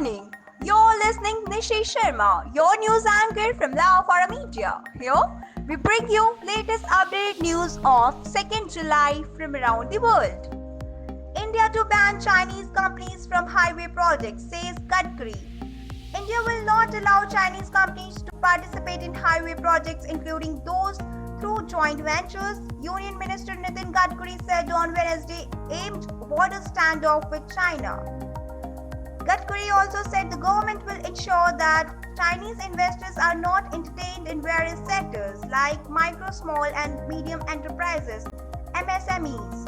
morning. You're listening Nishi Sharma, your news anchor from Law for Media. Here we bring you latest updated news of 2nd July from around the world. India to ban Chinese companies from highway projects, says Gadkari. India will not allow Chinese companies to participate in highway projects, including those through joint ventures, Union Minister Nitin Gadkari said on Wednesday, aimed border standoff with China. Gadkari also said the government will ensure that Chinese investors are not entertained in various sectors like micro, small and medium enterprises, MSMEs.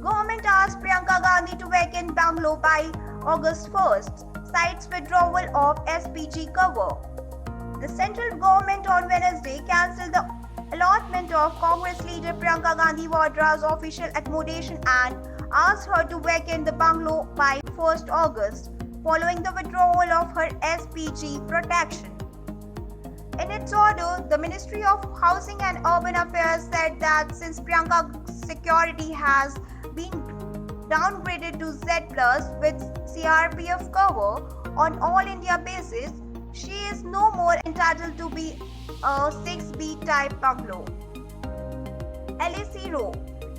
Government asked Priyanka Gandhi to vacate Bungalow by August 1st, cites withdrawal of SPG cover. The central government on Wednesday cancelled the allotment of Congress leader Priyanka Gandhi Vadra's official accommodation and asked her to vacate the bungalow by 1st August, following the withdrawal of her SPG protection. In its order, the Ministry of Housing and Urban Affairs said that since Priyanka's security has been downgraded to Z+ with CRPF cover on all India basis, she is no more entitled to be a 6B type bungalow. LAC Row.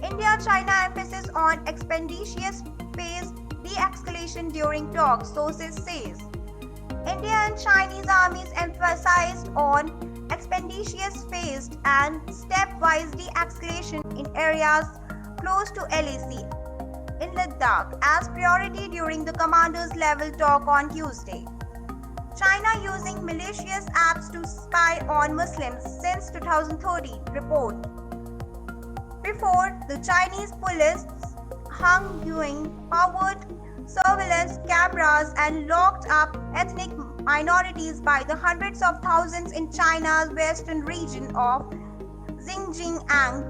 India-China emphasis on expeditious phase de-escalation during talks, sources says. India and Chinese armies emphasized on expeditious phased and stepwise de-escalation in areas close to LAC in Ladakh as priority during the commanders level talk on Tuesday. China using malicious apps to spy on Muslims since 2013, report. Before, the Chinese police hung powered surveillance cameras and locked up ethnic minorities by the hundreds of thousands in China's western region of Xinjiang.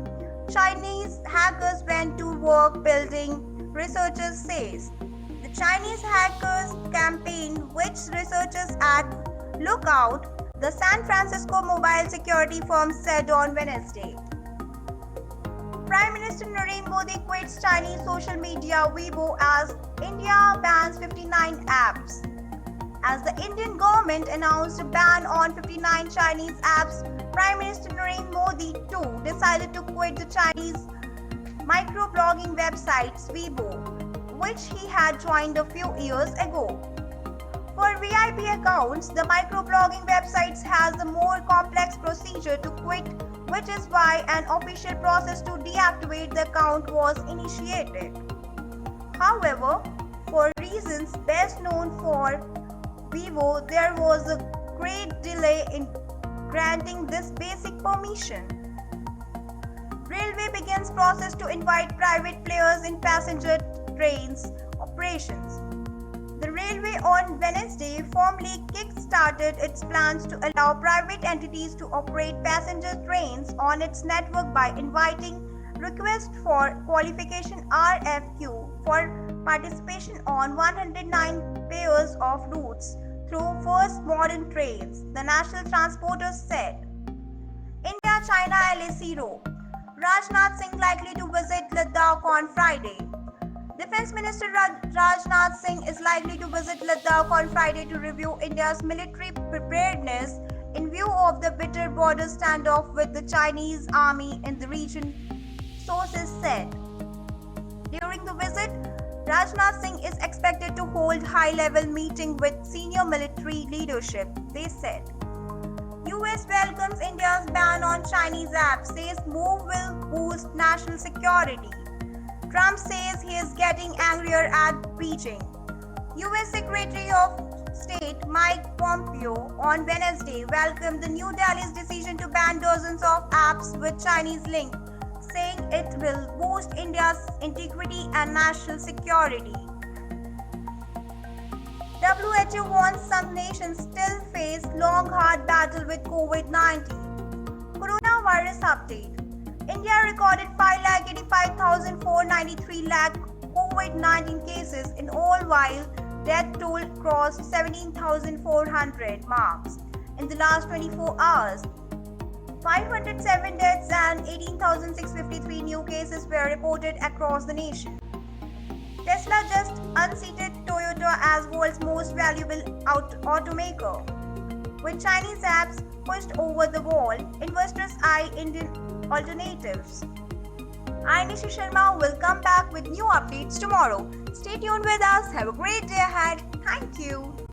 Chinese hackers went to work building, researchers says. The Chinese hackers campaign, which researchers at Lookout, the San Francisco mobile security firm said on Wednesday. Prime Minister Narendra Modi quits Chinese social media Weibo as India bans 59 apps. As the Indian government announced a ban on 59 Chinese apps, Prime Minister Narendra Modi too decided to quit the Chinese microblogging website Weibo, which he had joined a few years ago. For VIP accounts, the microblogging websites has a more complex procedure to quit, which is why an official process to deactivate the account was initiated. However, for reasons best known for Weibo, there was a great delay in granting this basic permission. Railway begins process to invite private players in passenger trains operations. The railway on Wednesday formally kick-started its plans to allow private entities to operate passenger trains on its network by inviting requests for qualification RFQ for participation on 109 pairs of routes through first modern trains, the national transporters said. India-China LAC Row. Rajnath Singh likely to visit Ladakh on Friday. Defense Minister Rajnath Singh is likely to visit Ladakh on Friday to review India's military preparedness in view of the bitter border standoff with the Chinese army in the region, sources said. During the visit, Rajnath Singh is expected to hold high-level meeting with senior military leadership, they said. US welcomes India's ban on Chinese apps, says move will boost national security. Trump says he is getting angrier at Beijing. US Secretary of State Mike Pompeo on Wednesday welcomed the New Delhi's decision to ban dozens of apps with Chinese link, saying it will boost India's integrity and national security. WHO warns some nations still face long hard battle with COVID-19. Coronavirus update. India recorded 5,85,493 COVID-19 cases in all while death toll crossed 17,400 marks in the last 24 hours. 507 deaths and 18,653 new cases were reported across the nation. Tesla just unseated Toyota as world's most valuable automaker. With Chinese apps pushed over the wall, investors eye Indian alternatives. I, Nishi Sharma, will come back with new updates tomorrow. Stay tuned with us. Have a great day ahead. Thank you.